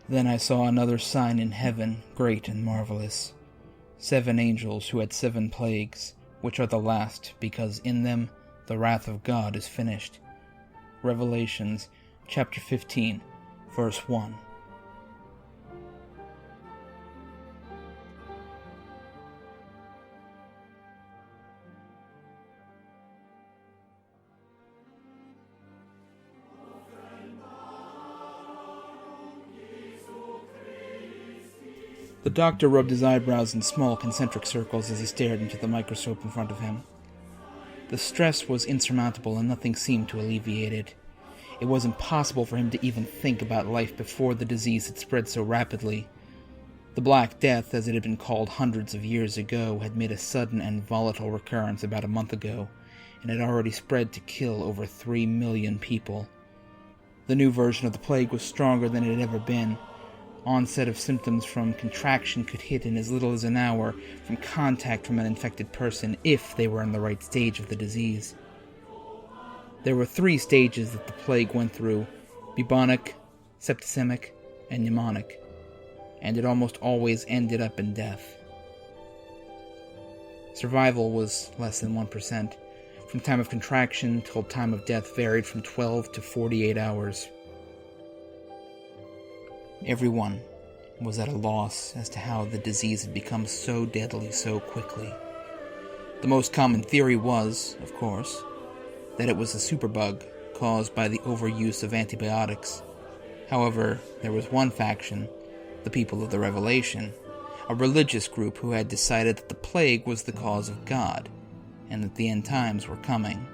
Then I saw another sign in heaven, great and marvelous. 7 angels who had 7 plagues, which are the last, because in them the wrath of God is finished. Revelations chapter 15, verse 1. The doctor rubbed his eyebrows in small concentric circles as he stared into the microscope in front of him. The stress was insurmountable and nothing seemed to alleviate it. It was impossible for him to even think about life before the disease had spread so rapidly. The Black Death, as it had been called hundreds of years ago, had made a sudden and volatile recurrence about a month ago, and had already spread to kill over 3 million people. The new version of the plague was stronger than it had ever been. Onset of symptoms from contraction could hit in as little as an hour from contact from an infected person if they were in the right stage of the disease. There were 3 stages that the plague went through: bubonic, septicemic, and pneumonic, and it almost always ended up in death. Survival was less than 1%. From time of contraction till time of death varied from 12 to 48 hours. Everyone was at a loss as to how the disease had become so deadly so quickly. The most common theory was, of course, that it was a superbug caused by the overuse of antibiotics. However, there was one faction, the people of the Revelation, a religious group who had decided that the plague was the cause of God, and that the end times were coming.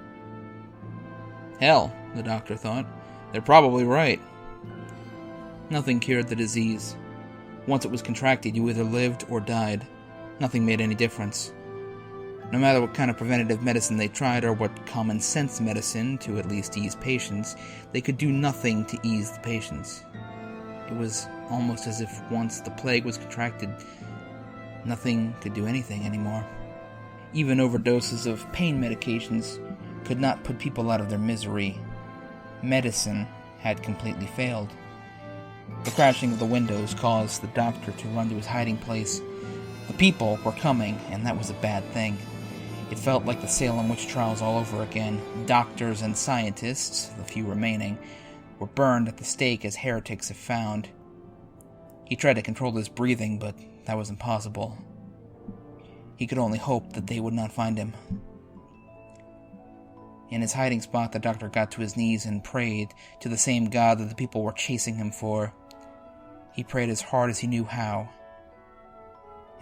Hell, the doctor thought, they're probably right. Nothing cured the disease. Once it was contracted, you either lived or died. Nothing made any difference. No matter what kind of preventative medicine they tried, or what common sense medicine to at least ease patients, they could do nothing to ease the patients. It was almost as if once the plague was contracted, nothing could do anything anymore. Even overdoses of pain medications could not put people out of their misery. Medicine had completely failed. The crashing of the windows caused the doctor to run to his hiding place. The people were coming, and that was a bad thing. It felt like the Salem witch trials all over again. Doctors and scientists, the few remaining, were burned at the stake as heretics if found. He tried to control his breathing, but that was impossible. He could only hope that they would not find him. In his hiding spot, the doctor got to his knees and prayed to the same God that the people were chasing him for. He prayed as hard as he knew how,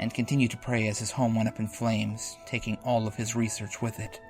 and continued to pray as his home went up in flames, taking all of his research with it.